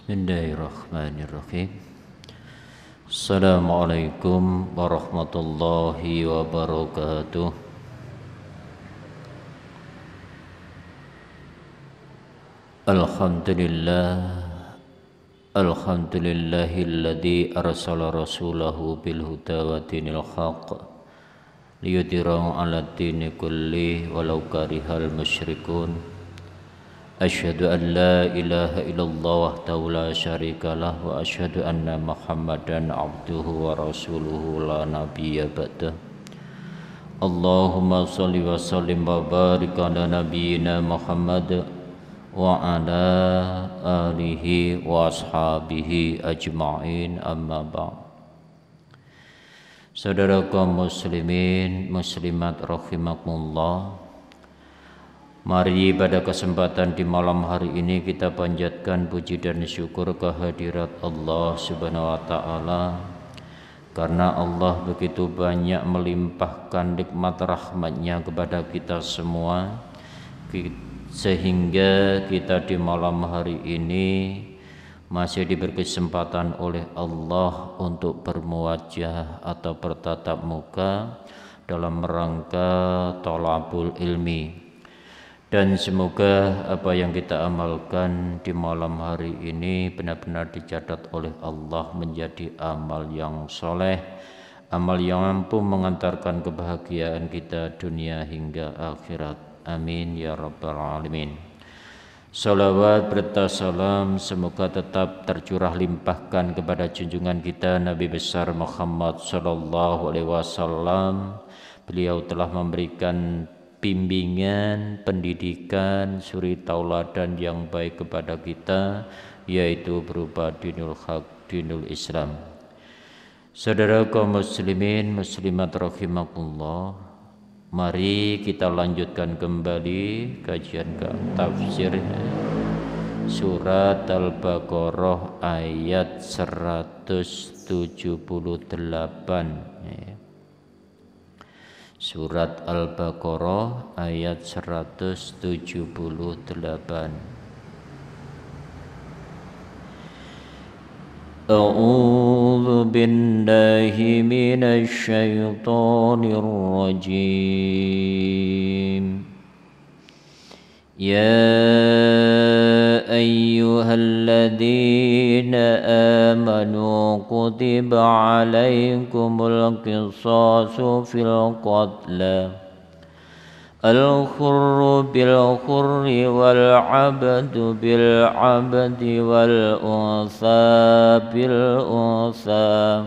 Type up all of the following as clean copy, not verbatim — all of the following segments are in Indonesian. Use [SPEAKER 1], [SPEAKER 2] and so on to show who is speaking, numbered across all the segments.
[SPEAKER 1] Bismillahirrahmanirrahim. Assalamualaikum warahmatullahi wabarakatuh. Alhamdulillahilladzi arsala rasulahu bil huda wa dinil haqq liyudhhirahu 'alad dini kulli walau karihal musyrikun. Asyhadu an la ilaha illallah wahdahu la syarikalah wa asyhadu anna Muhammadan abduhu wa rasuluhu la nabiyya ba'dah. Allahumma shalli wa sallim wa barik ala nabiyyina Muhammad wa ala alihi wa ashabihi ajma'in, amma ba'd. Saudara kaum muslimin muslimat rahimakumullah, mari pada kesempatan di malam hari ini kita panjatkan puji dan syukur kehadirat Allah Subhanahu wa taala, karena Allah begitu banyak melimpahkan nikmat rahmat-Nya kepada kita semua, sehingga kita di malam hari ini masih diberi kesempatan oleh Allah untuk bermuwajah atau bertatap muka dalam rangka thalabul ilmi. Dan semoga apa yang kita amalkan di malam hari ini benar-benar dicatat oleh Allah menjadi amal yang soleh, amal yang mampu mengantarkan kebahagiaan kita dunia hingga akhirat. Amin ya rabbal alamin. Salawat berta salam semoga tetap tercurah limpahkan kepada junjungan kita Nabi besar Muhammad sallallahu alaihi wasallam. Beliau telah memberikan bimbingan, pendidikan, suri tauladan yang baik kepada kita, yaitu berupa dinul haq, dinul Islam. Saudara kaum muslimin muslimat rahimakumullah, mari kita lanjutkan kembali kajian tafsir surat Al-Baqarah ayat 178. Surat Al-Baqarah ayat 178. A'udzu billahi minasy syaithanir rajim. Ya ayyuhalladzina amanu kutiba alaikumul qisasu fil qatla al-hurru bil hurri wal 'abdu bil 'abdi wal unsa bil unsa.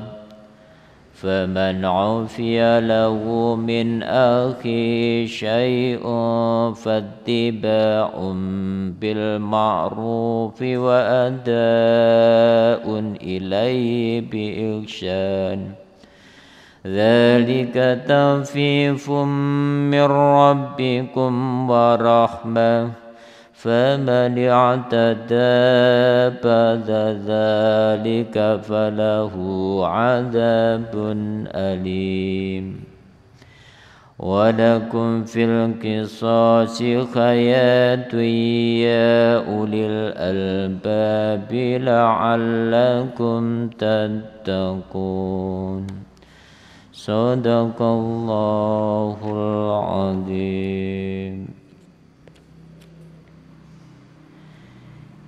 [SPEAKER 1] فمن عفي له من أخيه شيء فاتباع بالمعروف وأداء إليه بإحسان ذلك تخفيف من ربكم ورحمة فمن اعتدى بعد ذلك فله عذاب أليم ولكم في القصاص حياة يا أولي الألباب لعلكم تتقون صدق الله العظيم.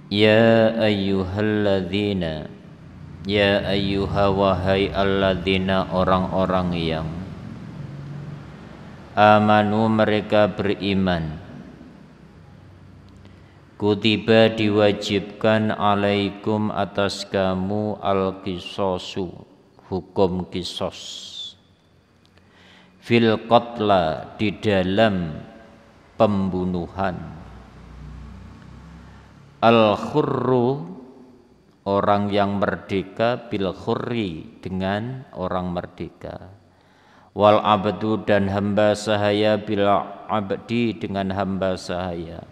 [SPEAKER 1] Ya ayyuhalladzina, ya ayyuha wahai alladzina orang-orang yang amanu mereka beriman, kutiba diwajibkan alaikum atas kamu al-qisasu hukum qisas fil qatla di dalam pembunuhan. Al-khurru orang yang merdeka, bil khurri dengan orang merdeka, wal abdu dan hamba sahaya, bil abdi dengan hamba sahaya,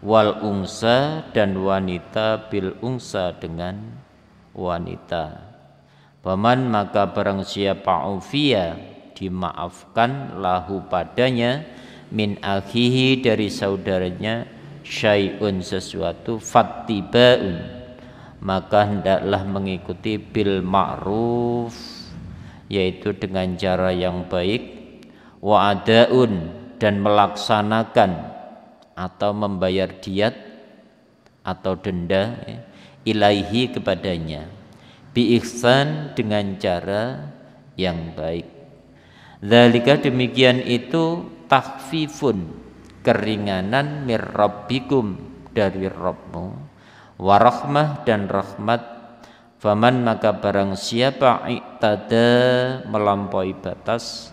[SPEAKER 1] wal unsa dan wanita, bil unsa dengan wanita. Paman maka barang siapa ufia dimaafkan lahu padanya min akhihi dari saudaranya syai'un sesuatu fattibaun maka hendaklah mengikuti bil ma'ruf, yaitu dengan cara yang baik, wa adaun, dan melaksanakan atau membayar diat atau denda ilaihi kepadanya, bi ihsan, dengan cara yang baik. Dzalika, demikian itu, takhfifun, keringanan, mir rabbikum, dari Rabbmu, wa rahmah, dan rahmat, faman, maka barang siapa i'tada, melampaui batas,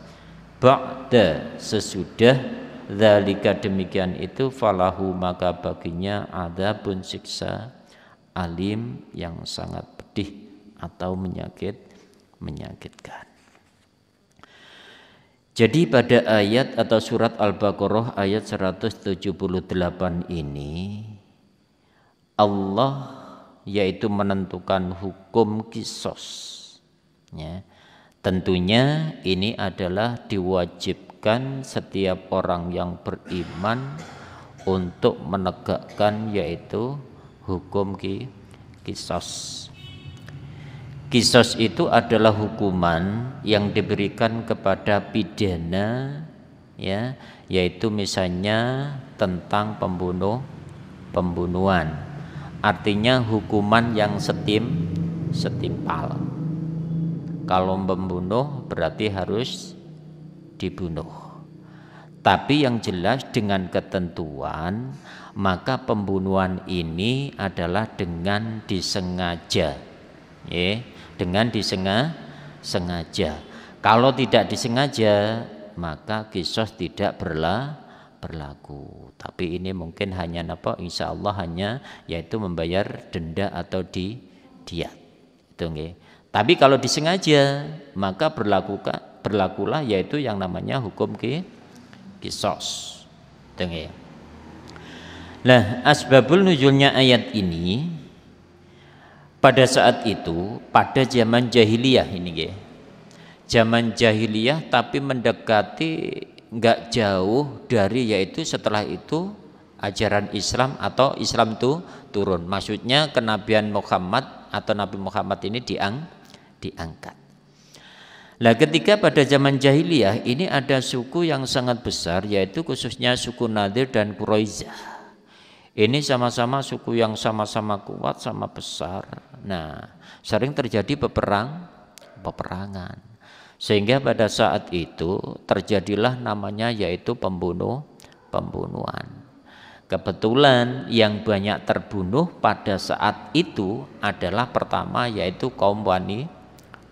[SPEAKER 1] ba'da, sesudah, dzalika, demikian itu, falahu, maka baginya adzabun, siksa, alim, yang sangat pedih atau menyakitkan. Jadi pada ayat atau surat Al-Baqarah ayat 178 ini, Allah yaitu menentukan hukum kisos, ya. Tentunya ini adalah diwajibkan setiap orang yang beriman untuk menegakkan yaitu hukum kisos. Kisos itu adalah hukuman yang diberikan kepada pidana, ya, yaitu misalnya tentang pembunuhan. Artinya hukuman yang setimpal. Kalau membunuh berarti harus dibunuh. Tapi yang jelas dengan ketentuan, maka pembunuhan ini adalah dengan disengaja, ya, dengan disengaja. Kalau tidak disengaja, maka kisos tidak berlaku. Tapi ini mungkin hanya apa? Insya Allah hanya yaitu membayar denda atau diat. Itu nggih. Tapi kalau disengaja, maka berlakulah yaitu yang namanya hukum kisos. Itu nggih. Nah, asbabul nuzulnya ayat ini, pada saat itu, pada zaman jahiliyah ini, ya. Zaman jahiliyah tapi mendekati enggak jauh dari yaitu setelah itu ajaran Islam atau Islam itu turun. Maksudnya kenabian Muhammad atau Nabi Muhammad ini diangkat. Nah, ketika pada zaman jahiliyah ini ada suku yang sangat besar, yaitu khususnya suku Nadir dan Quraizah. Ini sama-sama suku yang sama-sama kuat, sama besar. Nah, sering terjadi peperangan. Sehingga pada saat itu terjadilah namanya yaitu pembunuhan. Kebetulan yang banyak terbunuh pada saat itu adalah pertama yaitu kaum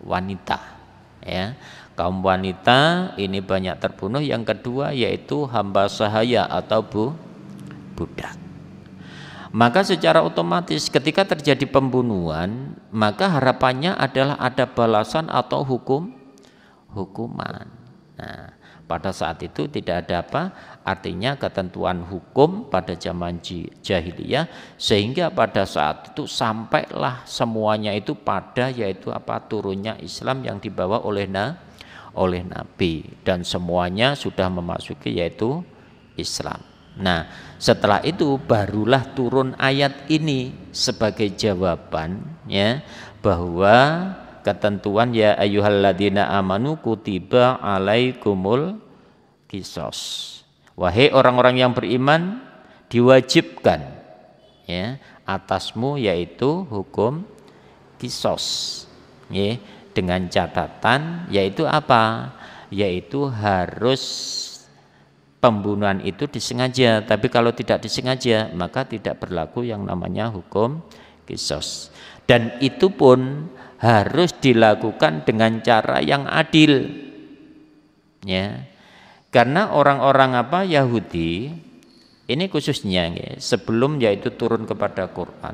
[SPEAKER 1] wanita. Ya, kaum wanita ini banyak terbunuh. Yang kedua yaitu hamba sahaya atau budak. Maka secara otomatis ketika terjadi pembunuhan, maka harapannya adalah ada balasan atau hukuman. Nah, pada saat itu tidak ada apa? Artinya ketentuan hukum pada zaman jahiliyah, sehingga pada saat itu sampailah semuanya itu pada yaitu apa? Turunnya Islam yang dibawa oleh Nabi, dan semuanya sudah memasuki yaitu Islam. Nah, setelah itu barulah turun ayat ini sebagai jawaban, ya, bahwa ketentuan ya ayyuhalladzina amanu kutiba alaikumul kisos. Wahai orang-orang yang beriman, diwajibkan, ya, atasmu yaitu hukum kisos, ya, dengan catatan yaitu apa? Yaitu harus pembunuhan itu disengaja, tapi kalau tidak disengaja maka tidak berlaku yang namanya hukum kisos. Dan itu pun harus dilakukan dengan cara yang adil, ya. Karena orang-orang apa Yahudi ini khususnya, ya, sebelum yaitu turun kepada Quran,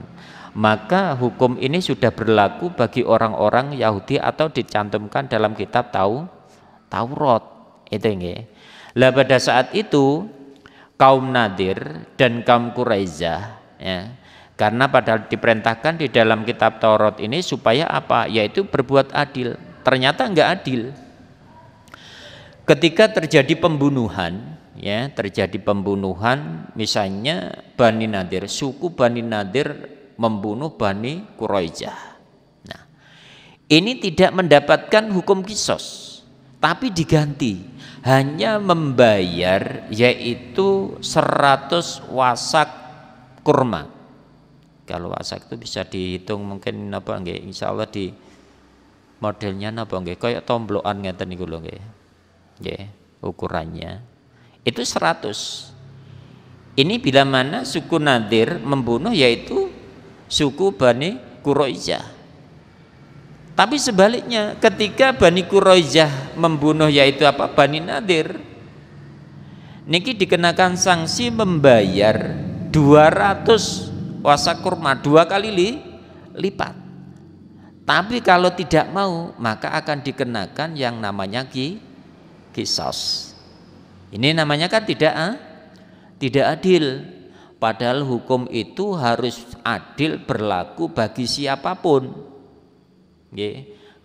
[SPEAKER 1] maka hukum ini sudah berlaku bagi orang-orang Yahudi atau dicantumkan dalam kitab Taurat itu, ya. Lah pada saat itu kaum Nadir dan kaum Quraizah, ya, karena padahal diperintahkan di dalam kitab Taurat ini supaya apa? Yaitu berbuat adil. Ternyata enggak adil. Ketika terjadi pembunuhan, ya, terjadi pembunuhan, misalnya Bani Nadir, suku Bani Nadir membunuh Bani Quraisyah. Nah, ini tidak mendapatkan hukum kisos, tapi diganti hanya membayar yaitu 100 wasak kurma. Kalau wasak itu bisa dihitung mungkin apa nggih, insyaallah di modelnya apa nggih, kayak tomblokan ngeten niku lho nggih. Nggih, ukurannya itu 100. Ini bila mana suku Nadir membunuh yaitu suku Bani Quraisyah. Tapi sebaliknya ketika Bani Quraisyah membunuh yaitu apa? Bani Nadir, niki dikenakan sanksi membayar 200 wasak kurma, 2 kali lipat. Tapi kalau tidak mau maka akan dikenakan yang namanya kisos. Ini namanya kan tidak adil. Padahal hukum itu harus adil berlaku bagi siapapun.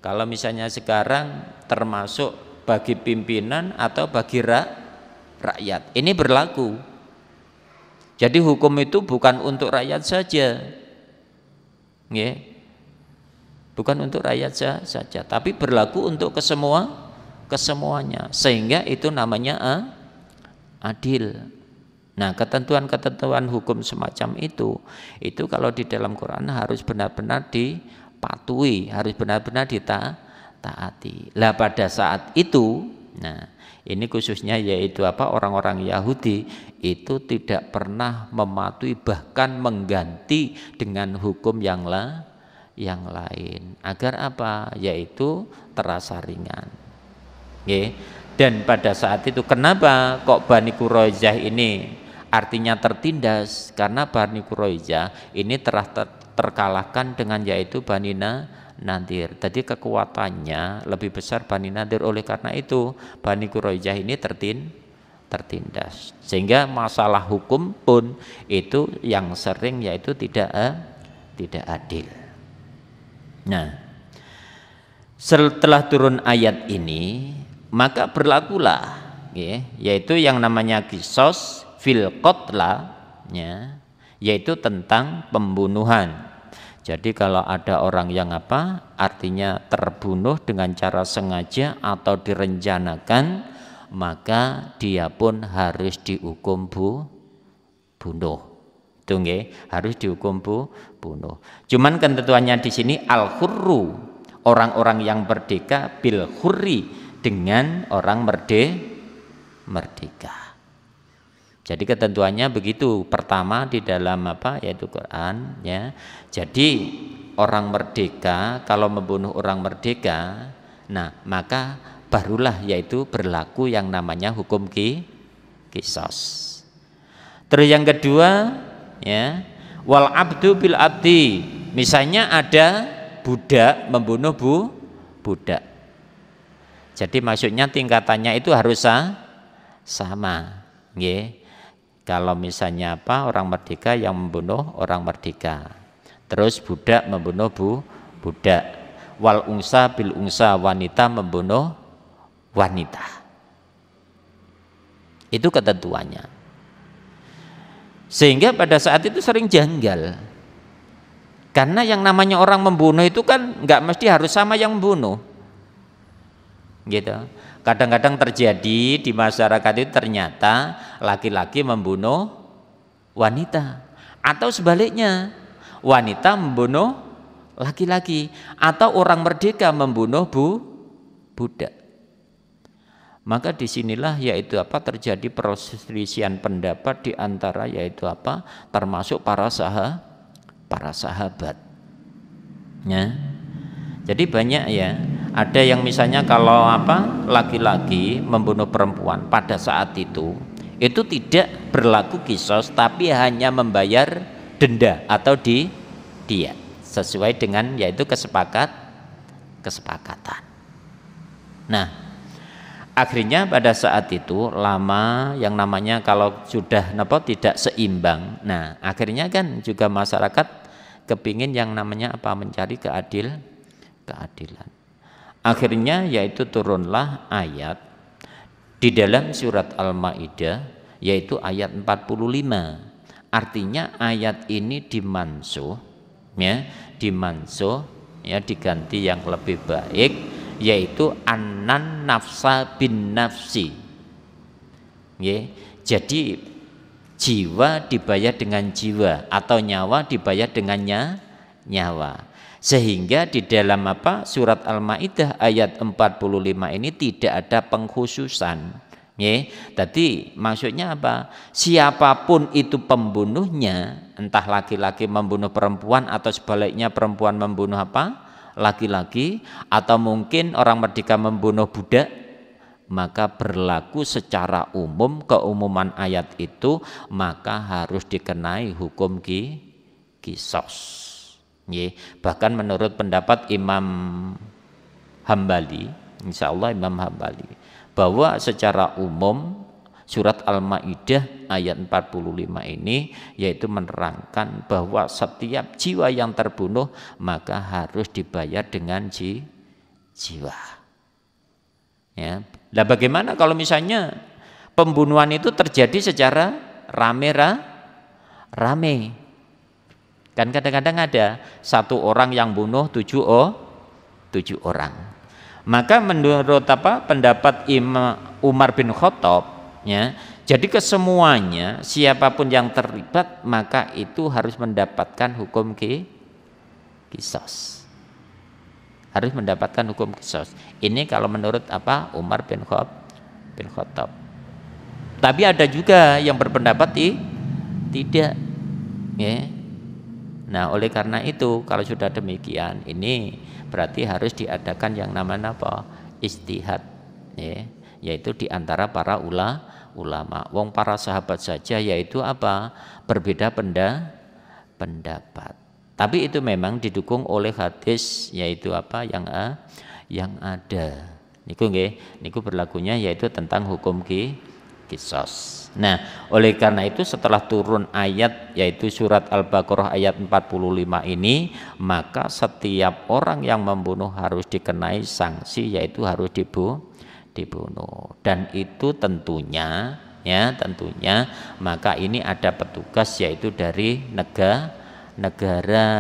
[SPEAKER 1] Kalau misalnya sekarang termasuk bagi pimpinan atau bagi rakyat, ini berlaku. Jadi hukum itu bukan untuk rakyat saja, bukan untuk rakyat saja, tapi berlaku untuk kesemuanya, sehingga itu namanya adil. Nah, ketentuan-ketentuan hukum semacam itu kalau di dalam Quran harus benar-benar dipatuhi, harus benar-benar ditaati. Lah pada saat itu, nah ini khususnya yaitu apa, orang-orang Yahudi itu tidak pernah mematuhi, bahkan mengganti dengan hukum yang lain. Agar apa? Yaitu terasa ringan. Dan pada saat itu kenapa kok Bani Quraisyah ini artinya tertindas? Karena Bani Quraisyah ini telah terkalahkan dengan yaitu Bani Nadir. Jadi kekuatannya lebih besar Bani Nadir. Oleh karena itu Bani Quraisyah ini tertindas. Sehingga masalah hukum pun itu yang sering yaitu tidak adil. Nah, setelah turun ayat ini maka berlakulah yaitu yang namanya kisos fil qatla, yaitu tentang pembunuhan. Jadi kalau ada orang yang apa, artinya terbunuh dengan cara sengaja atau direncanakan, maka dia pun harus dihukum bunuh. Itu harus dihukum bunuh. Cuman ketentuannya di sini al-hurru, orang-orang yang merdeka, bil hurri, dengan orang merdeka. Jadi ketentuannya begitu. Pertama di dalam apa, yaitu Quran, ya. Jadi orang merdeka kalau membunuh orang merdeka, nah maka barulah yaitu berlaku yang namanya hukum kisos. Terus yang kedua, ya, wal abdu bil abdi. Misalnya ada budak membunuh budak. Jadi maksudnya tingkatannya itu harus sama, Kalau misalnya apa, orang merdeka yang membunuh orang merdeka, terus budak membunuh budak, wal unsa bil unsa, wanita membunuh wanita. Itu ketentuannya. Sehingga pada saat itu sering janggal, karena yang namanya orang membunuh itu kan nggak mesti harus sama yang membunuh. Kadang-kadang terjadi di masyarakat itu ternyata laki-laki membunuh wanita, atau sebaliknya wanita membunuh laki-laki, atau orang merdeka membunuh budak. Maka disinilah yaitu apa, terjadi perselisihan pendapat di antara yaitu apa, termasuk para sahabat. Ya. Jadi banyak ya. Ada yang misalnya kalau apa, laki-laki membunuh perempuan pada saat itu tidak berlaku kisos, tapi hanya membayar denda atau diat sesuai dengan yaitu kesepakatan. Nah, akhirnya pada saat itu lama yang namanya kalau sudah tidak seimbang. Nah, akhirnya kan juga masyarakat kepingin yang namanya apa, mencari keadilan. Akhirnya yaitu turunlah ayat di dalam surat Al-Maidah, yaitu ayat 45. Artinya ayat ini dimansuh, ya, dimansuh, ya, diganti yang lebih baik, yaitu anan nafsa bin nafsi, ya. Jadi jiwa dibayar dengan jiwa atau nyawa dibayar dengan nyawa, sehingga di dalam surat Al-Maidah ayat 45 ini tidak ada pengkhususan. Tadi maksudnya apa? Siapapun itu pembunuhnya, entah laki-laki membunuh perempuan atau sebaliknya perempuan membunuh laki-laki, atau mungkin orang merdeka membunuh budak, maka berlaku secara umum keumuman ayat itu, maka harus dikenai hukum qisas. Bahkan menurut pendapat Imam Hambali, insya Allah Imam Hambali, bahwa secara umum surat Al-Maidah ayat 45 ini yaitu menerangkan bahwa setiap jiwa yang terbunuh maka harus dibayar dengan jiwa. Ya. Nah, bagaimana kalau misalnya pembunuhan itu terjadi secara rame? Kan kadang-kadang ada satu orang yang bunuh 7 orang. Maka menurut pendapat Imam Umar bin Khattab, ya, jadi kesemuanya siapapun yang terlibat maka itu harus mendapatkan hukum qisas. Harus mendapatkan hukum qisas. Ini kalau menurut Umar bin Khattab. Tapi ada juga yang berpendapat tidak, ya. Nah, oleh karena itu kalau sudah demikian, ini berarti harus diadakan yang namanya ijtihad, ya, yaitu diantara para ulama. Wong para sahabat saja yaitu berbeda pendapat. Tapi itu memang didukung oleh hadis, yaitu yang ada. Niku berlakunya yaitu tentang hukum qisas. Nah, oleh karena itu setelah turun ayat yaitu surat Al-Baqarah ayat 45 ini, maka setiap orang yang membunuh harus dikenai sanksi, yaitu harus dibunuh. Dan itu tentunya maka ini ada petugas yaitu dari negara.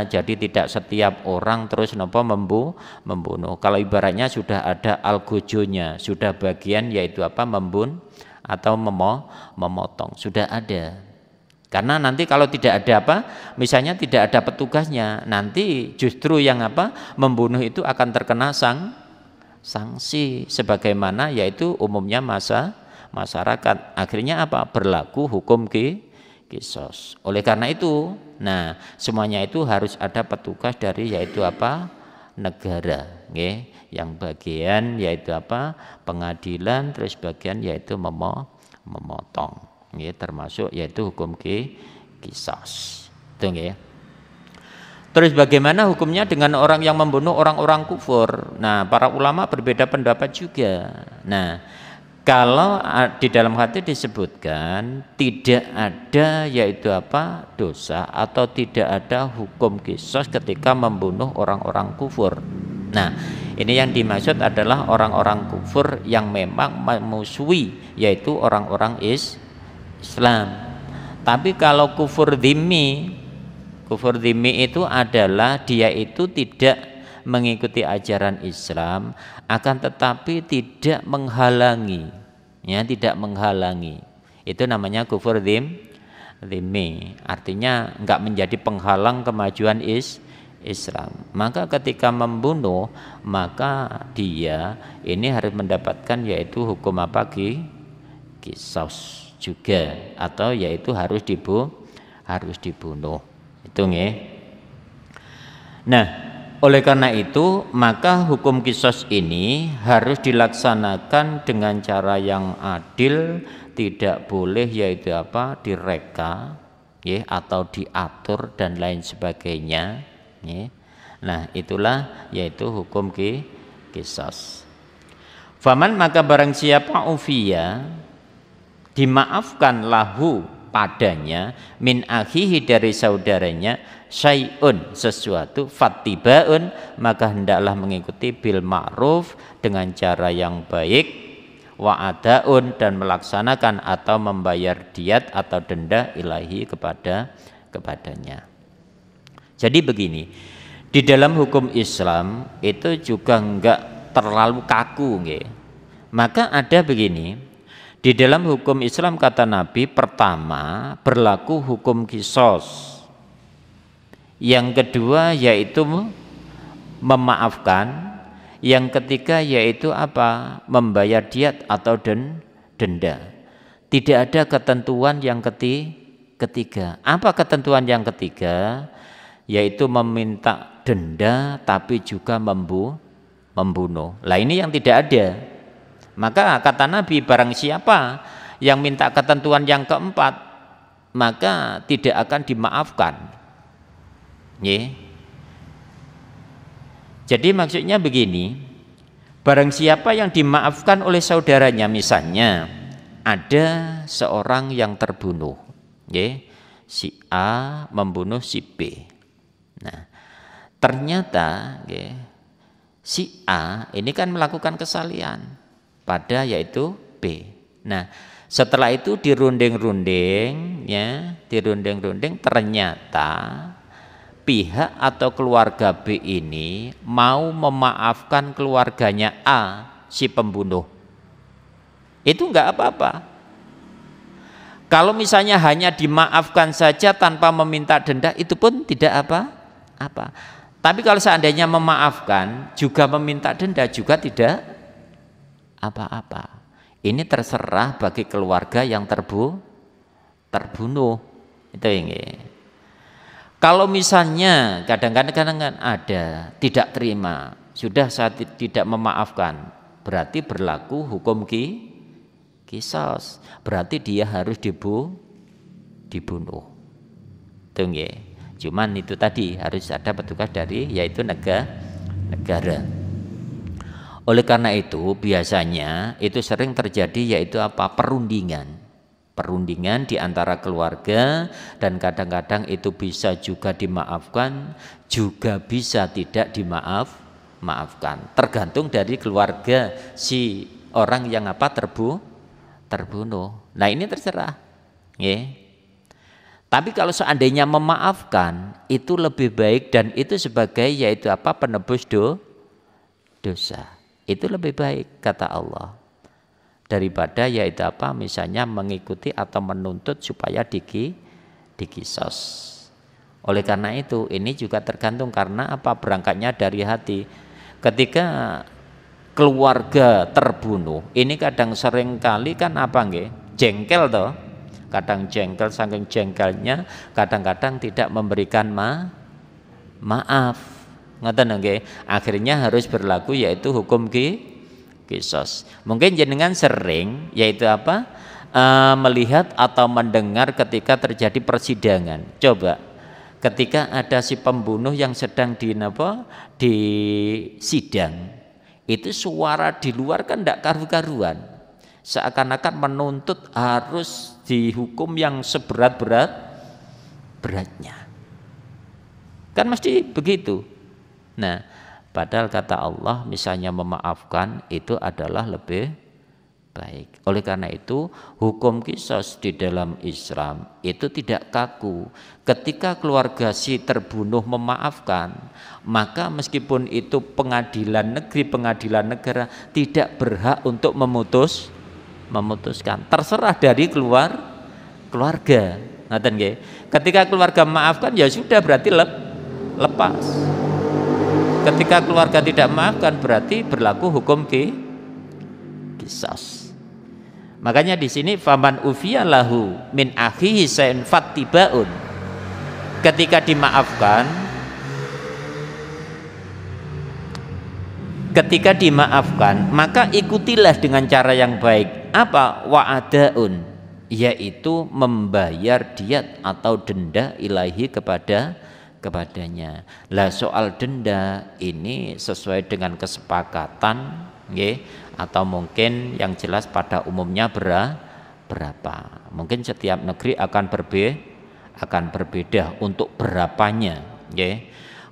[SPEAKER 1] Jadi tidak setiap orang terus membunuh. Kalau ibaratnya sudah ada algojonya, sudah bagian yaitu membunuh atau memotong, sudah ada. Karena nanti kalau tidak ada misalnya tidak ada petugasnya, nanti justru yang membunuh itu akan terkena sanksi sebagaimana yaitu umumnya masyarakat. Akhirnya berlaku hukum qisas. Oleh karena itu, nah semuanya itu harus ada petugas dari yaitu negara, yang bagian yaitu pengadilan, terus bagian yaitu memotong, termasuk yaitu hukum qisas. Itu Terus bagaimana hukumnya dengan orang yang membunuh orang-orang kufur? Nah, para ulama berbeda pendapat juga. Nah, kalau di dalam hadis disebutkan tidak ada yaitu dosa atau tidak ada hukum qisas ketika membunuh orang-orang kufur. Nah, ini yang dimaksud adalah orang-orang kufur yang memang memusuhi yaitu orang-orang Islam. Tapi kalau kufur dhimmi itu adalah dia itu tidak mengikuti ajaran Islam, akan tetapi tidak menghalangi, tidak menghalangi. Itu namanya kufur dhimmi. Artinya enggak menjadi penghalang kemajuan Islam. Maka ketika membunuh, maka dia ini harus mendapatkan yaitu hukum qisas juga, atau yaitu harus dibunuh. Itu Nah, oleh karena itu maka hukum qisas ini harus dilaksanakan dengan cara yang adil, tidak boleh yaitu direka, atau diatur dan lain sebagainya. Nah, itulah yaitu hukum qisas. Faman maka barang siapa ufiya dimaafkan lahu padanya min akhihi dari saudaranya syai'un sesuatu fattibaun maka hendaklah mengikuti bil ma'ruf dengan cara yang baik, wa adaun dan melaksanakan atau membayar diat atau denda ilahi kepadanya. Jadi begini, di dalam hukum Islam itu juga enggak terlalu kaku nggih. Maka ada begini, di dalam hukum Islam kata Nabi, pertama berlaku hukum qisas. Yang kedua yaitu memaafkan. Yang ketiga yaitu apa? Membayar diat atau denda. Tidak ada ketentuan yang ketiga. Apa ketentuan yang ketiga? Yaitu meminta denda tapi juga membunuh. Lah ini yang tidak ada. Maka kata Nabi, barang siapa yang minta ketentuan yang keempat, maka tidak akan dimaafkan. Jadi maksudnya begini, barang siapa yang dimaafkan oleh saudaranya, misalnya ada seorang yang terbunuh, si A membunuh si B. Nah, ternyata si A ini kan melakukan kesalahan pada yaitu B. Nah, setelah itu dirunding-runding, ternyata pihak atau keluarga B ini mau memaafkan keluarganya A, si pembunuh. Itu enggak apa-apa. Kalau misalnya hanya dimaafkan saja tanpa meminta denda, itu pun tidak apa-apa. Tapi kalau seandainya memaafkan juga meminta denda, juga tidak apa-apa. Ini terserah bagi keluarga yang terbunuh. Itu ini. Kalau misalnya kadang-kadang ada tidak terima, sudah saya tidak memaafkan, berarti berlaku hukum qisas. Berarti dia harus dibunuh. Itu nggih. Cuman itu tadi harus ada petugas dari yaitu negara. Oleh karena itu biasanya itu sering terjadi yaitu apa? Perundingan di antara keluarga, dan kadang-kadang itu bisa juga dimaafkan, juga bisa tidak dimaafkan. Tergantung dari keluarga si orang yang terbunuh. Nah ini terserah. Tapi kalau seandainya memaafkan itu lebih baik, dan itu sebagai yaitu apa? Penebus dosa. Itu lebih baik kata Allah, daripada yaitu apa? Misalnya mengikuti atau menuntut supaya dikisos. Oleh karena itu ini juga tergantung, karena apa? Berangkatnya dari hati. Ketika keluarga terbunuh, ini kadang sering kali kan apa nggih? Jengkel toh. Kadang jengkel, saking jengkelnya kadang-kadang tidak memberikan maaf. Ngoten nggih. Akhirnya harus berlaku yaitu hukum qisas. Mungkin jenengan sering yaitu apa? Melihat atau mendengar ketika terjadi persidangan. Coba ketika ada si pembunuh yang sedang di sidang, itu suara di luar kan tidak karu-karuan, seakan-akan menuntut harus dihukum yang seberat-beratnya. Kan mesti begitu. Nah, padahal kata Allah misalnya memaafkan itu adalah lebih baik. Oleh karena itu hukum qisas di dalam Islam itu tidak kaku. Ketika keluarga si terbunuh memaafkan, maka meskipun itu pengadilan negeri, pengadilan negara tidak berhak untuk memutuskan. Terserah dari keluarga. Ngaten nggih. Ketika keluarga memaafkan ya sudah, berarti lepas. Ketika keluarga tidak memaafkan berarti berlaku hukum qisas. Makanya di sini faman ufiya lahu min akhihi sa'in fattibaun. Ketika dimaafkan maka ikutilah dengan cara yang baik. Apa? Wa'adaun, yaitu membayar diat atau denda ilahi kepadanya. Lah soal denda ini sesuai dengan kesepakatan atau mungkin yang jelas pada umumnya berapa. Mungkin setiap negeri akan berbeda untuk berapanya.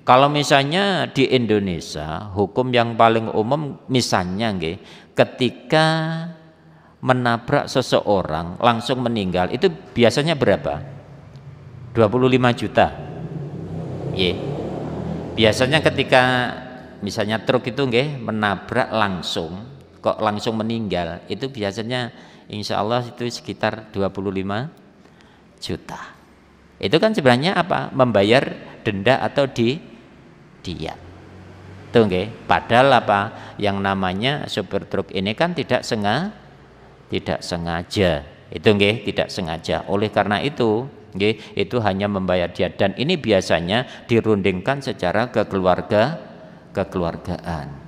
[SPEAKER 1] Kalau misalnya di Indonesia hukum yang paling umum misalnya ketika menabrak seseorang langsung meninggal itu biasanya berapa? 25 juta. Ye. Biasanya ketika misalnya truk itu nggih menabrak langsung, kok langsung meninggal, itu biasanya insya Allah itu sekitar 25 juta. Itu kan sebenarnya apa? Membayar denda atau diat. Itu nggih. Padahal apa? Yang namanya supir truk ini kan tidak sengaja. Itu nggih, tidak sengaja. Oleh karena itu, nggih, itu hanya membayar diat, dan ini biasanya dirundingkan secara kekeluargaan.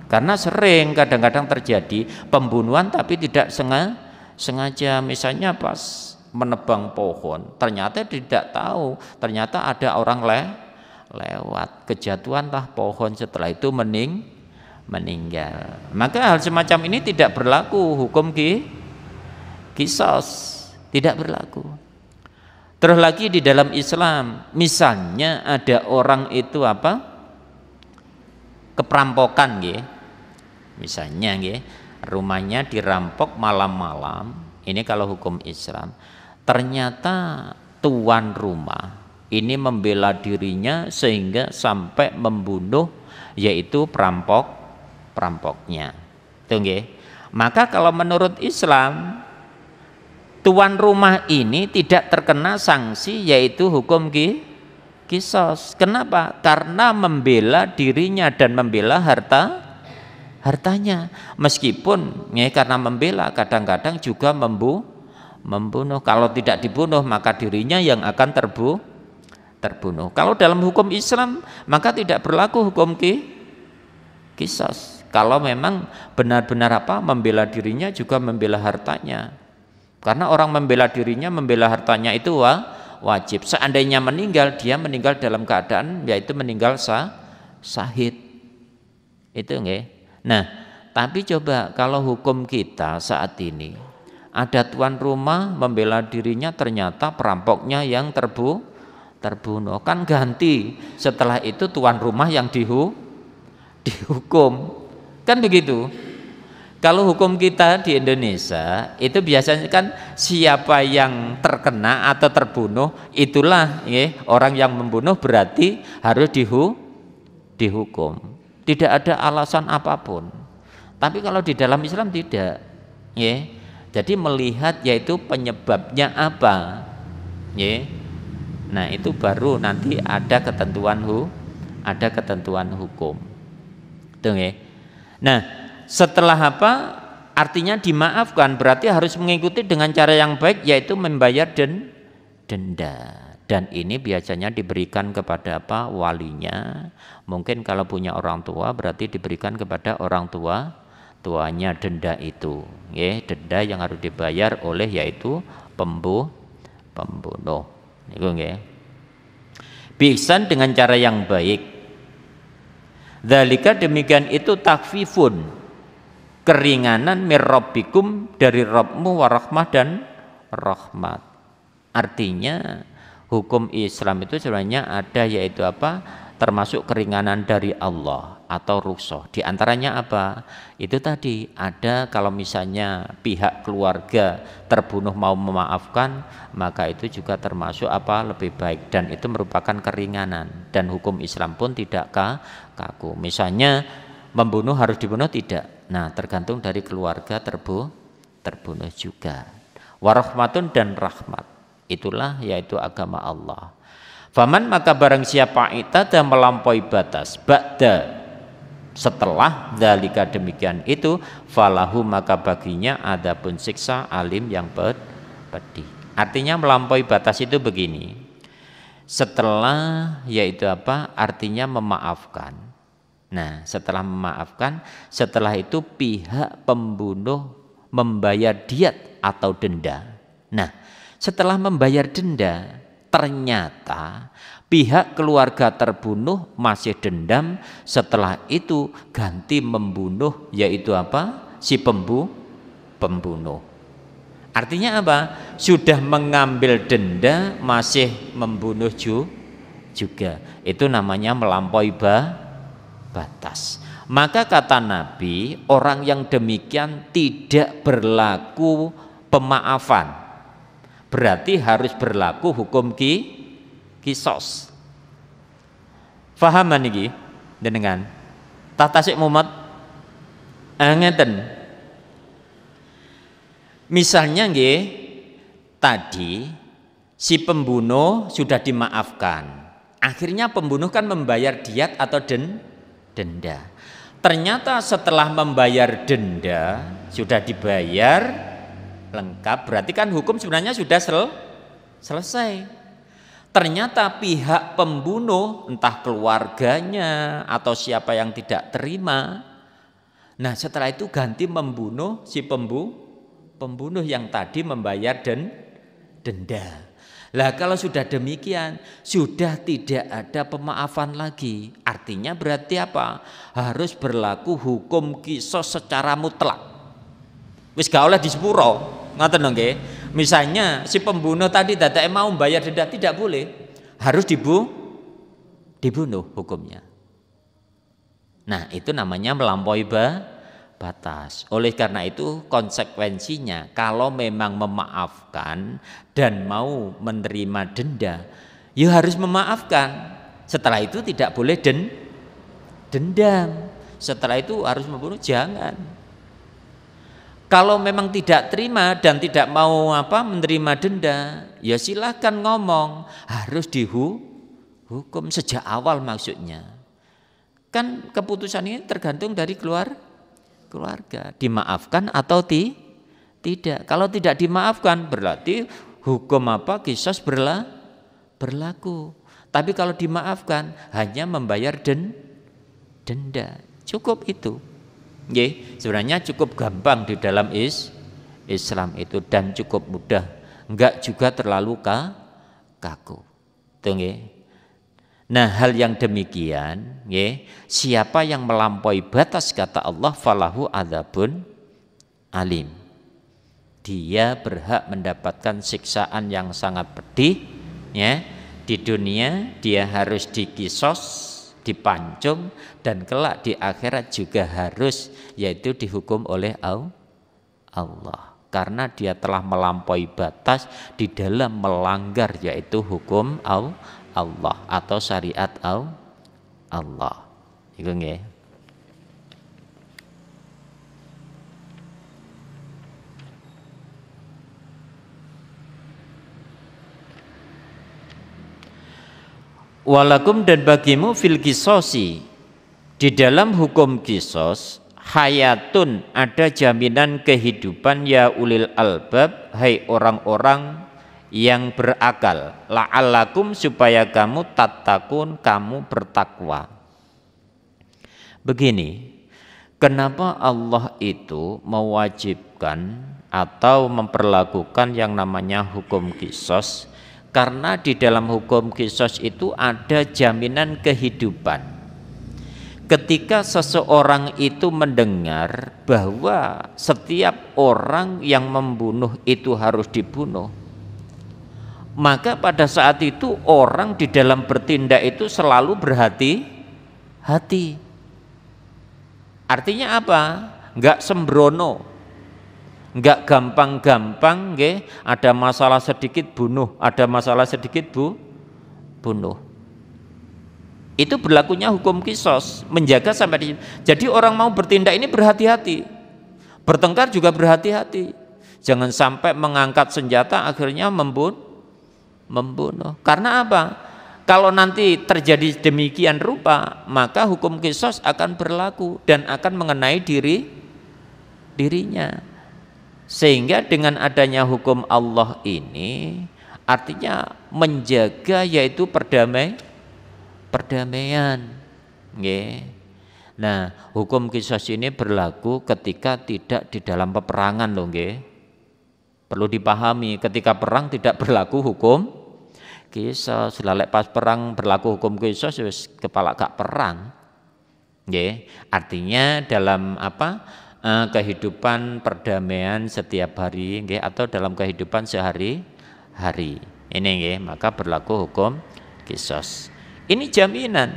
[SPEAKER 1] Karena sering kadang-kadang terjadi pembunuhan tapi tidak sengaja. Misalnya pas menebang pohon, ternyata tidak tahu, ternyata ada orang lewat, kejatuhanlah pohon, setelah itu meninggal. Maka hal semacam ini tidak berlaku hukum qisas, tidak berlaku. Terus lagi di dalam Islam, misalnya ada orang itu apa? Keperampokan nggih. Misalnya nggih, rumahnya dirampok malam-malam. Ini kalau hukum Islam. Ternyata tuan rumah ini membela dirinya sehingga sampai membunuh yaitu perampoknya. Itu nggih. Maka kalau menurut Islam, tuan rumah ini tidak terkena sanksi yaitu hukum qisas. Kenapa? Karena membela dirinya dan membela hartanya. Meskipun ya, karena membela kadang-kadang juga membunuh. Kalau tidak dibunuh maka dirinya yang akan terbunuh. Kalau dalam hukum Islam maka tidak berlaku hukum qisas. Kalau memang benar-benar apa? Membela dirinya juga membela hartanya. Karena orang membela dirinya, membela hartanya itu wajib. Seandainya meninggal, dia meninggal dalam keadaan yaitu meninggal syahid. Itu nggih. Nah, tapi coba kalau hukum kita saat ini ada tuan rumah membela dirinya, ternyata perampoknya yang terbunuh, kan ganti. Setelah itu tuan rumah yang dihukum. Kan begitu. Kalau hukum kita di Indonesia itu biasanya kan siapa yang terkena atau terbunuh itulah ya, orang yang membunuh berarti harus dihukum. Tidak ada alasan apapun. Tapi kalau di dalam Islam tidak, ya. Jadi melihat yaitu penyebabnya apa, ya. Nah itu baru nanti ada ketentuan hukum. Tuh ya. Nah setelah apa? Artinya dimaafkan, berarti harus mengikuti dengan cara yang baik yaitu membayar denda. Dan ini biasanya diberikan kepada apa? Walinya. Mungkin kalau punya orang tua berarti diberikan kepada orang tuanya denda itu. Ya, denda yang harus dibayar oleh yaitu pembunuh. Itu nggih. Biihsan dengan cara yang baik. Dzalika demikian itu takfifun, keringanan mirrabbikum dari Rabbmu warahmah dan rahmat. Artinya hukum Islam itu sebenarnya ada yaitu apa? Termasuk keringanan dari Allah atau rukhsah. Di antaranya apa? Itu tadi ada kalau misalnya pihak keluarga terbunuh mau memaafkan, maka itu juga termasuk apa? Lebih baik, dan itu merupakan keringanan, dan hukum Islam pun tidak kaku. Misalnya membunuh harus dibunuh tidak. Nah, tergantung dari keluarga terbunuh juga. Warahmatun dan rahmat. Itulah yaitu agama Allah. Faman maka barang siapa itada melampaui batas ba'da setelah dzalika demikian itu, falahu maka baginya adapun siksa alim yang pedih. Artinya melampaui batas itu begini. Setelah yaitu apa? Artinya memaafkan. Nah, setelah memaafkan, setelah itu pihak pembunuh membayar diat atau denda. Nah, setelah membayar denda, ternyata pihak keluarga terbunuh masih dendam, setelah itu ganti membunuh yaitu apa? Si pembunuh. Artinya apa? Sudah mengambil denda masih membunuh juga. Itu namanya melampaui batas. Maka kata Nabi, orang yang demikian tidak berlaku pemaafan. Berarti harus berlaku hukum qisas. Fahaman iki jenengan. Tata sik mumet ngeten. Misalnya nggih tadi si pembunuh sudah dimaafkan. Akhirnya pembunuh kan membayar diat atau denda. Ternyata setelah membayar denda sudah dibayar lengkap, berarti kan hukum sebenarnya sudah selesai. Ternyata pihak pembunuh, entah keluarganya atau siapa yang tidak terima, nah setelah itu ganti membunuh si pembunuh yang tadi membayar denda. Lah kalau sudah demikian, sudah tidak ada pemaafan lagi. Artinya berarti apa? Harus berlaku hukum qisas secara mutlak. Wis gak oleh disepuro, ngoten nggih. Misalnya si pembunuh tadi dadake mau membayar denda, tidak boleh. Harus dibunuh hukumnya. Nah, itu namanya melampaui batas. Oleh karena itu konsekuensinya kalau memang memaafkan dan mau menerima denda, ya harus memaafkan. Setelah itu tidak boleh dendam. Setelah itu harus membunuh, jangan. Kalau memang tidak terima dan tidak mau menerima denda, ya silakan ngomong, harus dihukum sejak awal maksudnya. Kan keputusan ini tergantung dari keluarga, dimaafkan atau tidak. Kalau tidak dimaafkan berarti hukum qisas berlaku. Tapi kalau dimaafkan hanya membayar denda, cukup itu. Nggih, sebenarnya cukup gampang di dalam Islam itu dan cukup mudah, enggak juga terlalu kaku. Itu nggih. Nah, hal yang demikian, nggih, siapa yang melampaui batas kata Allah falahu adzabun alim. Dia berhak mendapatkan siksaan yang sangat pedih, ya. Di dunia dia harus dikisos, dipancung, dan kelak di akhirat juga harus, yaitu dihukum oleh Allah karena dia telah melampaui batas di dalam melanggar yaitu hukum Allah atau syariat Allah. Iku nggih. Walakum dan bagimu fil qisosi, di dalam hukum qisos hayatun, ada jaminan kehidupan ya ulil albab, hai orang-orang yang berakal, la'allakum, supaya kamu tattaqun, kamu bertakwa. Begini, kenapa Allah itu mewajibkan atau memperlakukan yang namanya hukum qisos? Karena di dalam hukum qisas itu ada jaminan kehidupan. Ketika seseorang itu mendengar bahwa setiap orang yang membunuh itu harus dibunuh, maka pada saat itu orang di dalam bertindak itu selalu berhati-hati. Artinya apa? Enggak sembrono, enggak gampang-gampang, nggih, ada masalah sedikit bunuh, ada masalah sedikit bunuh. Itu berlakunya hukum qisos, menjaga sampai di sini. Jadi orang mau bertindak ini berhati-hati, bertengkar juga berhati-hati. Jangan sampai mengangkat senjata akhirnya membunuh. Karena apa? Kalau nanti terjadi demikian rupa, maka hukum qisos akan berlaku dan akan mengenai dirinya. Sehingga dengan adanya hukum Allah ini artinya menjaga yaitu perdamaian. Nggih. Nah, hukum qisas ini berlaku ketika tidak di dalam peperangan loh, nggih. Perlu dipahami, ketika perang tidak berlaku hukum qisas. Lalek pas perang berlaku hukum qisas wis kepala gak perang. Nggih. Artinya dalam kehidupan perdamaian setiap hari, nggih, atau dalam kehidupan sehari-hari ini, nggih, maka berlaku hukum qisas. Ini jaminan,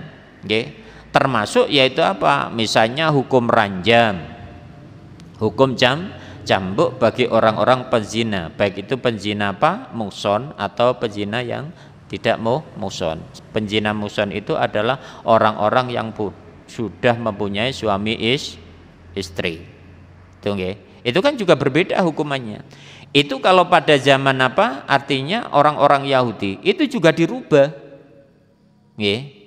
[SPEAKER 1] nggih, termasuk yaitu misalnya hukum ranjam, hukum cambuk bagi orang-orang penzina, baik itu penzina muhson atau penzina yang tidak muhson. Penzina muhson itu adalah orang-orang yang sudah mempunyai suami istri. Itu nggih. Itu kan juga berbeda hukumannya. Itu kalau pada zaman apa? Artinya orang-orang Yahudi itu juga dirubah. Nggih.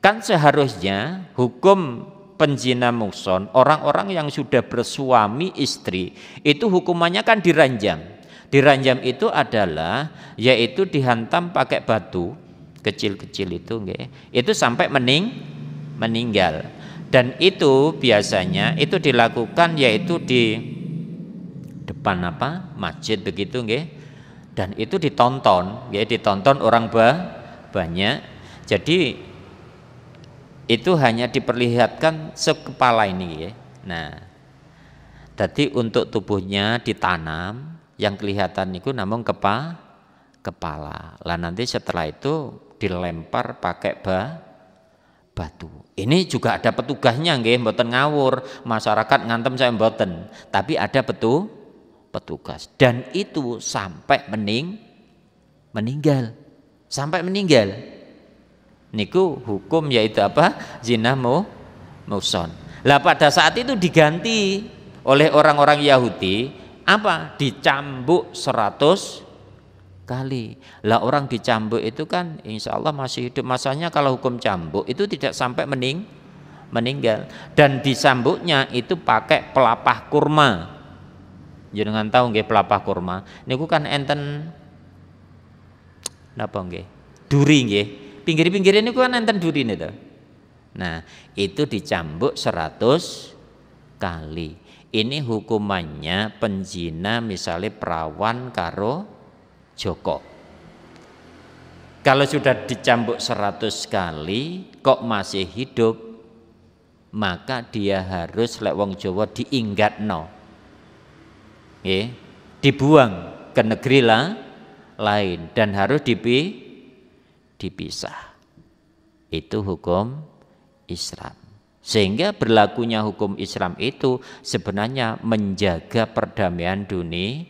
[SPEAKER 1] Kan seharusnya hukum penzina muhson, orang-orang yang sudah bersuami istri, itu hukumannya kan diranjam. Diranjam itu adalah yaitu dihantam pakai batu kecil-kecil itu nggih. Itu sampai meninggal. Dan itu biasanya itu dilakukan yaitu di depan apa? Masjid begitu nggih. Dan itu ditonton, nggih, ditonton orang banyak. Jadi itu hanya diperlihatkan sekepala ini ya. Nah, jadi untuk tubuhnya ditanam, yang kelihatan itu namun kepala. Lah nanti setelah itu dilempar pakai batu. Ini juga ada petugasnya nggih, mboten ngawur. Masyarakat ngantem saya mboten, tapi ada petugas. Dan itu sampai meninggal. Sampai meninggal. Niku hukum yaitu apa? Zina muhson. Lah pada saat itu diganti oleh orang-orang Yahudi apa? Dicambuk 100 kali. Lah orang dicambuk itu kan insya Allah masih hidup. Masanya kalau hukum cambuk itu tidak sampai meninggal. Dan disambuknya itu pakai pelapah kurma. Jenengan tahu nggih pelapah kurma? Niku kan enten napa nggih? Duri nggih. Pinggir-pinggir ini kan enten duri itu. Nah, itu dicambuk 100 kali. Ini hukumannya penzina misalnya perawan karo joko. Kalau sudah dicambuk 100 kali kok masih hidup, maka dia harus lek wong Jawa diinggatno. Nggih, dibuang ke negeri lain dan harus dipisah. Itu hukum Islam. Sehingga berlakunya hukum Islam itu sebenarnya menjaga perdamaian dunia,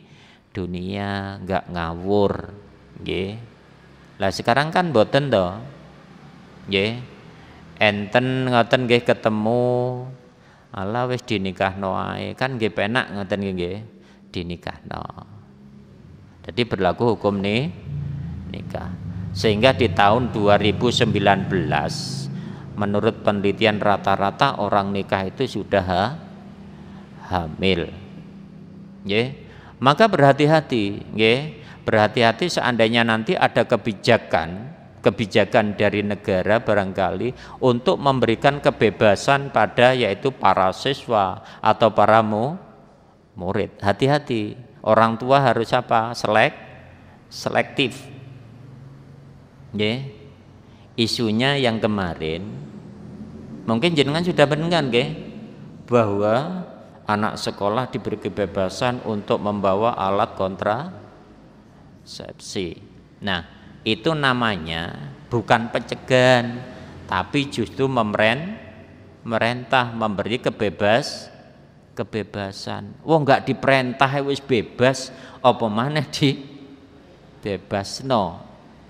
[SPEAKER 1] enggak ngawur, nggih. Lah sekarang kan boten to. Nggih. Enten ngoten nggih ketemu ala wis dinikahno ae, kan nggih penak ngoten nggih dinikahno. Jadi berlaku hukum nikah. Sehingga di tahun 2019 menurut penelitian rata-rata orang nikah itu sudah hamil. Nggih. Maka berhati-hati, nggih. Berhati-hati seandainya nanti ada kebijakan dari negara barangkali untuk memberikan kebebasan pada yaitu para siswa atau para murid. Hati-hati. Orang tua harus apa? Selektif. Nggih. Isunya yang kemarin mungkin jenengan sudah mendengar nggih bahwa anak sekolah diberi kebebasan untuk membawa alat kontrasepsi. Nah, itu namanya bukan pencegahan tapi justru memerintah memberi kebebasan. Wong enggak diperintah wis bebas apa maneh dibebasno.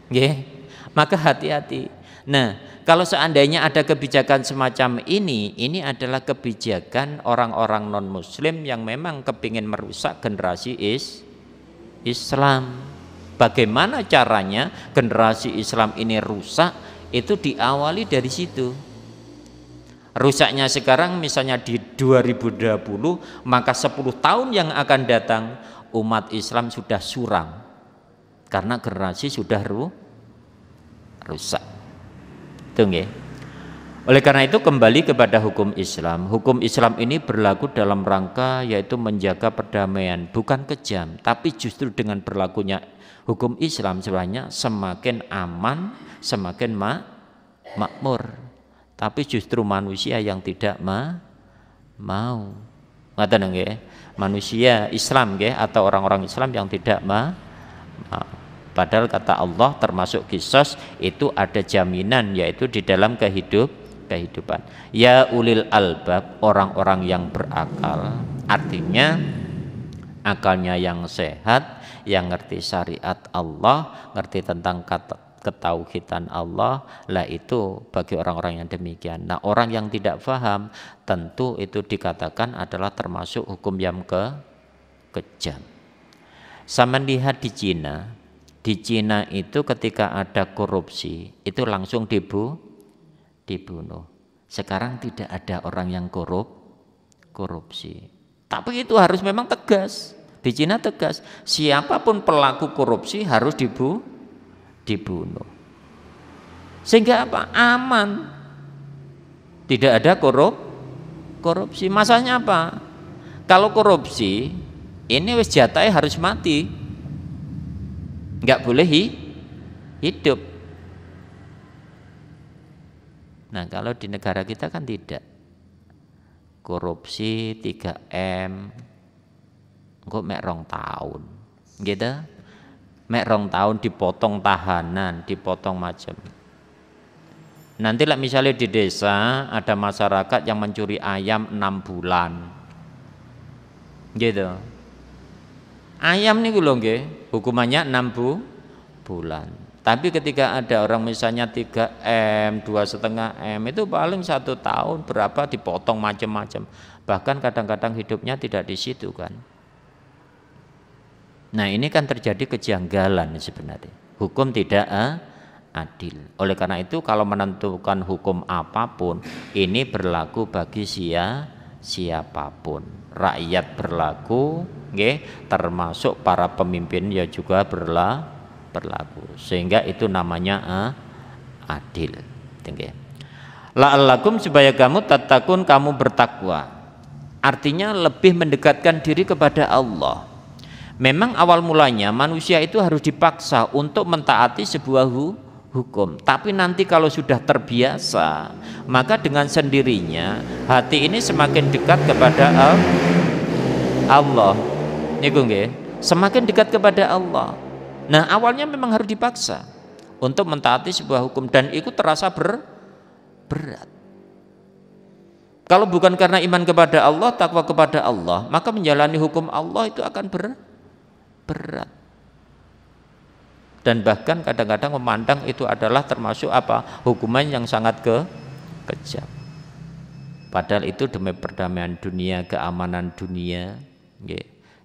[SPEAKER 1] Nggih. Maka hati-hati. Nah, kalau seandainya ada kebijakan semacam ini adalah kebijakan orang-orang non-muslim yang memang kepingin merusak generasi Islam. Bagaimana caranya generasi Islam ini rusak? Itu diawali dari situ. Rusaknya sekarang misalnya di 2020, maka 10 tahun yang akan datang umat Islam sudah suram. Karena generasi sudah rusak. Itu nggih. Oleh karena itu kembali kepada hukum Islam. Hukum Islam ini berlaku dalam rangka yaitu menjaga perdamaian, bukan kejam, tapi justru dengan berlakunya hukum Islam sebenarnya semakin aman, semakin makmur. Tapi justru manusia yang tidak mau. Ngaten nggih? Manusia Islam nggih atau orang-orang Islam yang tidak mau. Padahal kata Allah termasuk kisos itu ada jaminan yaitu di dalam kehidupan. Ya ulil albab, orang-orang yang berakal. Artinya akalnya yang sehat, yang ngerti syariat Allah, ngerti tentang ketauhidan Allah, lah itu bagi orang-orang yang demikian. Nah, orang yang tidak paham tentu itu dikatakan adalah termasuk hukum yang kejam. Sama lihat di Cina. Di Cina itu ketika ada korupsi itu langsung dibunuh. Sekarang tidak ada orang yang korupsi. Tapi itu harus memang tegas. Di Cina tegas. Siapapun pelaku korupsi harus dibunuh. Sehingga apa? Aman. Tidak ada korupsi. Masalahnya apa? Kalau korupsi ini wis jatahnya harus mati. Enggak boleh hidup. Nah, kalau di negara kita kan tidak. Korupsi 3M kok mek 2 tahun. Gitu. Mek 2 tahun dipotong tahanan, dipotong macam. Nanti lah misalnya di desa ada masyarakat yang mencuri ayam 6 bulan. Gitu. Ayam nih lho nggih, hukumannya 6 bulan. Tapi ketika ada orang misalnya 3M, 2,5 M itu paling 1 tahun berapa dipotong macam-macam. Bahkan kadang-kadang hidupnya tidak di situ kan. Nah, ini kan terjadi kejanggalan sebenarnya. Hukum tidak adil. Oleh karena itu kalau menentukan hukum apapun ini berlaku bagi siapapun. Rakyat berlaku, termasuk para pemimpin ya juga berlaku. Sehingga itu namanya adil. La'allakum supaya kamu tattaqun, kamu bertakwa. Artinya lebih mendekatkan diri kepada Allah. Memang awal mulanya manusia itu harus dipaksa untuk mentaati sebuah hukum. Tapi nanti kalau sudah terbiasa, maka dengan sendirinya hati ini semakin dekat kepada Allah. Niku nggih, semakin dekat kepada Allah. Nah, awalnya memang harus dipaksa untuk mentaati sebuah hukum dan itu terasa berat. Kalau bukan karena iman kepada Allah, takwa kepada Allah, maka menjalani hukum Allah itu akan berat. Dan bahkan kadang-kadang memandang itu adalah termasuk apa? Hukuman yang sangat kejam. Padahal itu demi perdamaian dunia, keamanan dunia.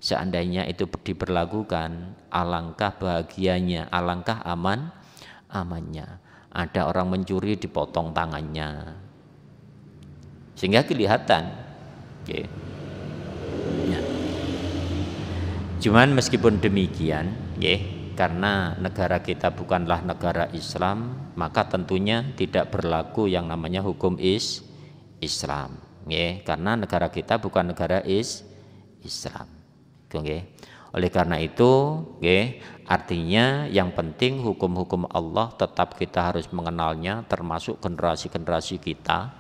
[SPEAKER 1] Seandainya itu diberlakukan, alangkah bahagianya, alangkah amannya. Ada orang mencuri dipotong tangannya. Sehingga kelihatan. Cuman meskipun demikian, karena negara kita bukanlah negara Islam, maka tentunya tidak berlaku yang namanya hukum Islam, karena negara kita bukan negara Islam. Oleh karena itu, artinya yang penting hukum-hukum Allah tetap kita harus mengenalnya, termasuk generasi-generasi kita,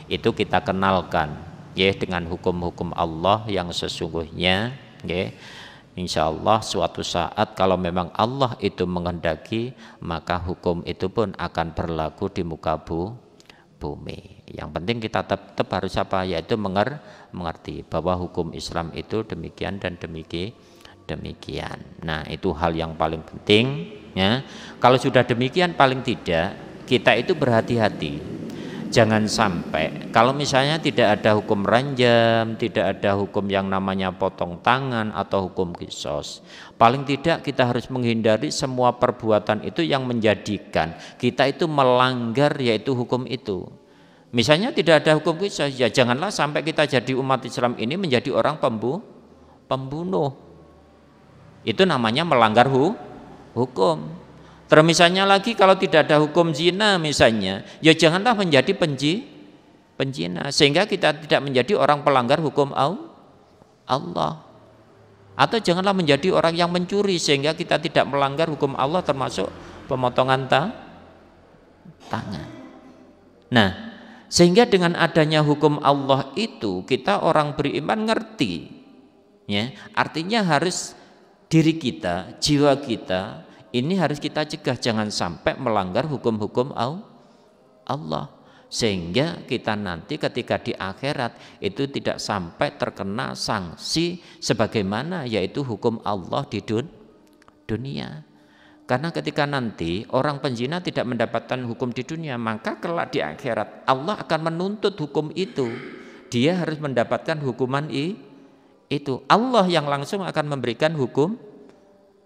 [SPEAKER 1] itu kita kenalkan, dengan hukum-hukum Allah yang sesungguhnya. Insya Allah suatu saat kalau memang Allah itu menghendaki, maka hukum itu pun akan berlaku di muka bumi. Yang penting kita tetap harus apa? Yaitu mengerti bahwa hukum Islam itu demikian dan demikian. Nah, itu hal yang paling penting. Kalau sudah demikian, paling tidak kita itu berhati-hati. Jangan sampai kalau misalnya tidak ada hukum ranjam, tidak ada hukum yang namanya potong tangan atau hukum qisas, paling tidak kita harus menghindari semua perbuatan itu yang menjadikan kita itu melanggar yaitu hukum itu. Misalnya tidak ada hukum qisas, ya janganlah sampai kita jadi umat Islam ini menjadi orang pembunuh. Itu namanya melanggar hukum. Terus misalnya lagi kalau tidak ada hukum zina misalnya, ya janganlah menjadi penjina, sehingga kita tidak menjadi orang pelanggar hukum Allah. Atau janganlah menjadi orang yang mencuri sehingga kita tidak melanggar hukum Allah, termasuk pemotongan tangan. Nah, sehingga dengan adanya hukum Allah itu kita orang beriman ngerti, artinya harus diri kita, jiwa kita ini harus kita cegah jangan sampai melanggar hukum-hukum Allah, sehingga kita nanti ketika di akhirat itu tidak sampai terkena sanksi sebagaimana yaitu hukum Allah di dunia. Karena ketika nanti orang penzina tidak mendapatkan hukum di dunia, maka kelak di akhirat Allah akan menuntut hukum itu. Dia harus mendapatkan hukuman itu. Allah yang langsung akan memberikan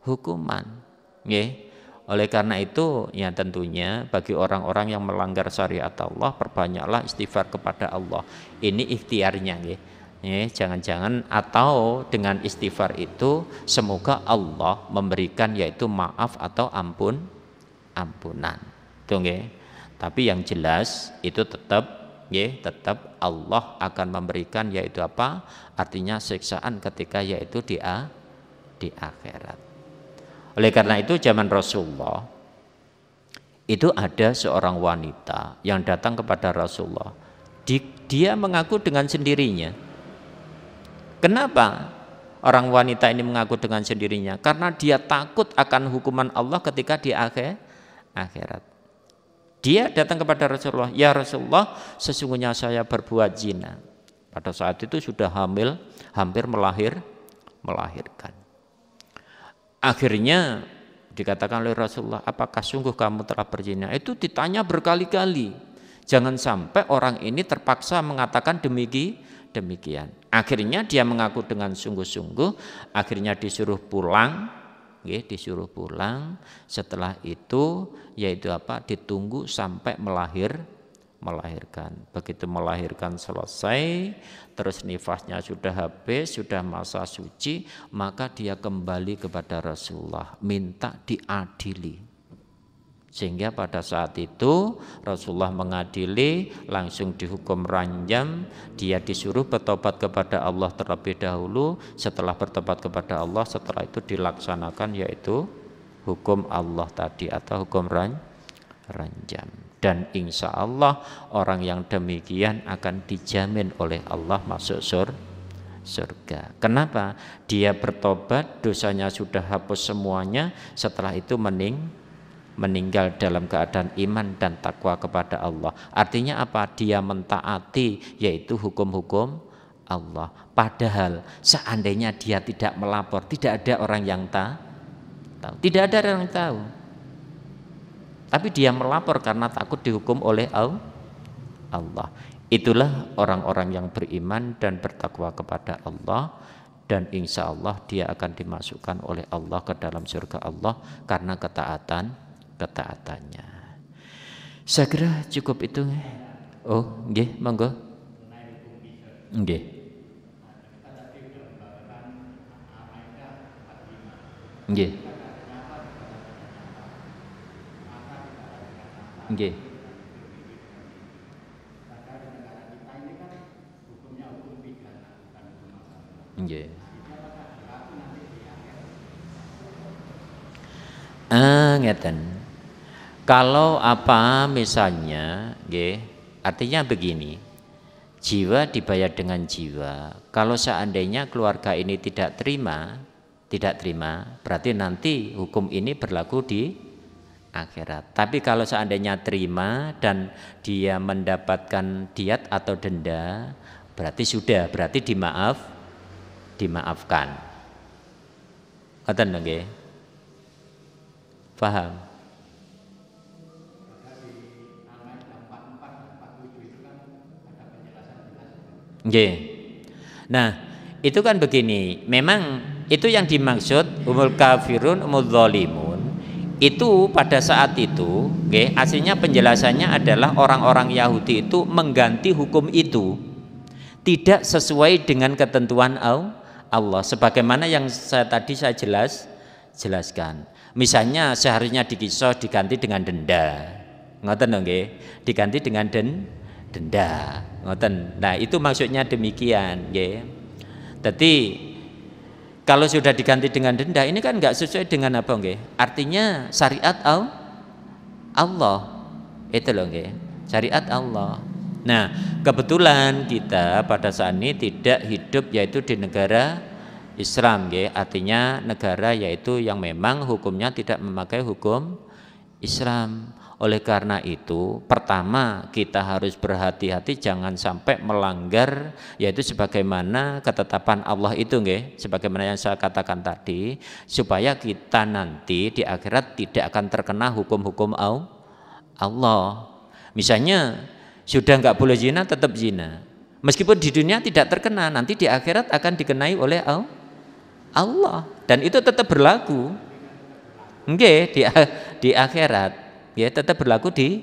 [SPEAKER 1] hukuman. Oleh karena itu, ya tentunya bagi orang-orang yang melanggar syariat Allah, perbanyaklah istighfar kepada Allah. Ini ikhtiarnya, jangan-jangan atau dengan istighfar itu semoga Allah memberikan yaitu maaf atau ampunan. Tapi yang jelas itu tetap Allah akan memberikan yaitu apa? Artinya siksaan ketika yaitu di akhirat. Oleh karena itu zaman Rasulullah itu ada seorang wanita yang datang kepada Rasulullah. Dia mengaku dengan sendirinya. Kenapa orang wanita ini mengaku dengan sendirinya? Karena dia takut akan hukuman Allah ketika di akhirat. Dia datang kepada Rasulullah, ya Rasulullah, sesungguhnya saya berbuat zina. Pada saat itu sudah hamil, hampir melahirkan. Akhirnya dikatakan oleh Rasulullah, apakah sungguh kamu telah berzina? Itu ditanya berkali-kali. Jangan sampai orang ini terpaksa mengatakan demikian. Akhirnya dia mengaku dengan sungguh-sungguh, akhirnya disuruh pulang. Setelah itu yaitu apa? Ditunggu sampai melahirkan. Begitu melahirkan selesai, terus nifasnya sudah habis, sudah masa suci, maka dia kembali kepada Rasulullah, minta diadili. Sehingga pada saat itu Rasulullah mengadili, langsung dihukum ranjam. Dia disuruh bertobat kepada Allah terlebih dahulu. Setelah bertobat kepada Allah, setelah itu dilaksanakan yaitu hukum Allah tadi atau hukum ranjam. Dan insya Allah orang yang demikian akan dijamin oleh Allah masuk surga. Kenapa? Dia bertobat, dosanya sudah hapus semuanya. Setelah itu meninggal dalam keadaan iman dan takwa kepada Allah. Artinya apa? Dia mentaati yaitu hukum-hukum Allah. Padahal seandainya dia tidak melapor, tidak ada orang yang tahu. Tidak ada orang yang tahu. Tapi dia melapor karena takut dihukum oleh Allah. Itulah orang-orang yang beriman dan bertakwa kepada Allah. Dan insya Allah dia akan dimasukkan oleh Allah ke dalam surga Allah karena ketaatannya. Saya kira cukup itu. Oh, nggih, monggo. Nggih. Nggih. Nggih. Nggih. Ngeten. Kalau apa misalnya, artinya begini, jiwa dibayar dengan jiwa. Kalau seandainya keluarga ini tidak terima, berarti nanti hukum ini berlaku di akhirat. Tapi kalau seandainya terima dan dia mendapatkan diat atau denda, berarti dimaafkan. Ngoten nggih? Paham? Nggih. Nah, itu kan begini, memang itu yang dimaksud umul kafirun umul zalimun. Itu pada saat itu, aslinya penjelasannya adalah orang-orang Yahudi itu mengganti hukum itu tidak sesuai dengan ketentuan Allah. Sebagaimana yang tadi saya jelaskan. Misalnya seharusnya dikisos diganti dengan denda. Ngoten nggih? Diganti dengan denda. Ngoten. Nah, itu maksudnya demikian, nggih. Jadi kalau sudah diganti dengan denda, ini kan nggak sesuai dengan apa, nggih? Artinya syariat Allah. Itu loh, nggih. Syariat Allah. Nah, kebetulan kita pada saat ini tidak hidup yaitu di negara Islam, nggih. Artinya negara yaitu yang memang hukumnya tidak memakai hukum Islam. Oleh karena itu, pertama kita harus berhati-hati jangan sampai melanggar, yaitu sebagaimana ketetapan Allah itu, nggih, sebagaimana yang saya katakan tadi, supaya kita nanti di akhirat tidak akan terkena hukum-hukum Allah. Misalnya sudah nggak boleh zina, tetap zina. Meskipun di dunia tidak terkena, nanti di akhirat akan dikenai oleh Allah, dan itu tetap berlaku. Nggih, di akhirat. Ya, tetap berlaku di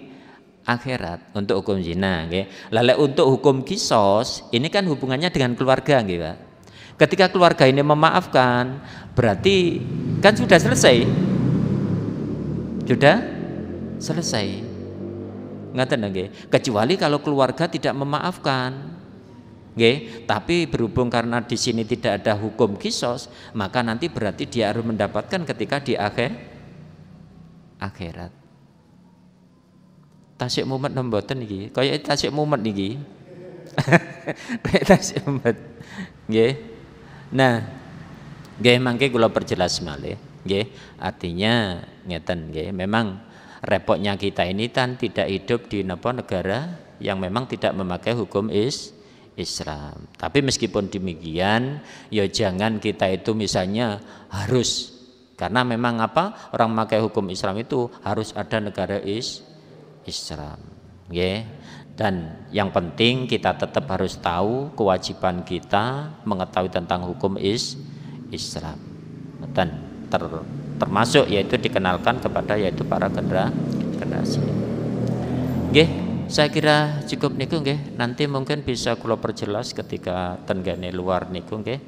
[SPEAKER 1] akhirat untuk hukum zina, nggih. Lalu untuk hukum kisos, ini kan hubungannya dengan keluarga, nggih, Pak. Ketika keluarga ini memaafkan, berarti kan sudah selesai. Sudah selesai. Ngaten nggih. Kecuali kalau keluarga tidak memaafkan. Nggih, tapi berhubung karena di sini tidak ada hukum kisos, maka nanti berarti dia harus mendapatkan ketika di akhirat. Tasik mumet nemboten iki. Kaya tasik mumet niki. Kayak tasik mumet. Nggih. Nah, nggih mangke kula perjelas malih, nggih. Artinya ngeten nggih, memang repotnya kita ini kan tidak hidup di negara yang memang tidak memakai hukum Islam. Tapi meskipun demikian, ya jangan kita itu misalnya harus, karena memang apa, orang memakai hukum Islam itu harus ada negara Islam, yeah. Dan yang penting kita tetap harus tahu kewajiban kita mengetahui tentang hukum Islam, dan termasuk yaitu dikenalkan kepada yaitu para generasi. Yeah. Saya kira cukup niku nggih. Nanti mungkin bisa kula perjelas ketika tenggane luar niku nggih,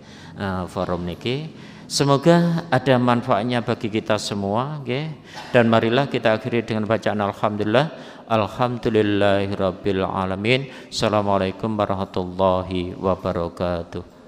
[SPEAKER 1] forum niki. Semoga ada manfaatnya bagi kita semua, nggih. Dan marilah kita akhiri dengan bacaan alhamdulillah. Alhamdulillahirabbil alamin. Assalamualaikum warahmatullahi wabarakatuh.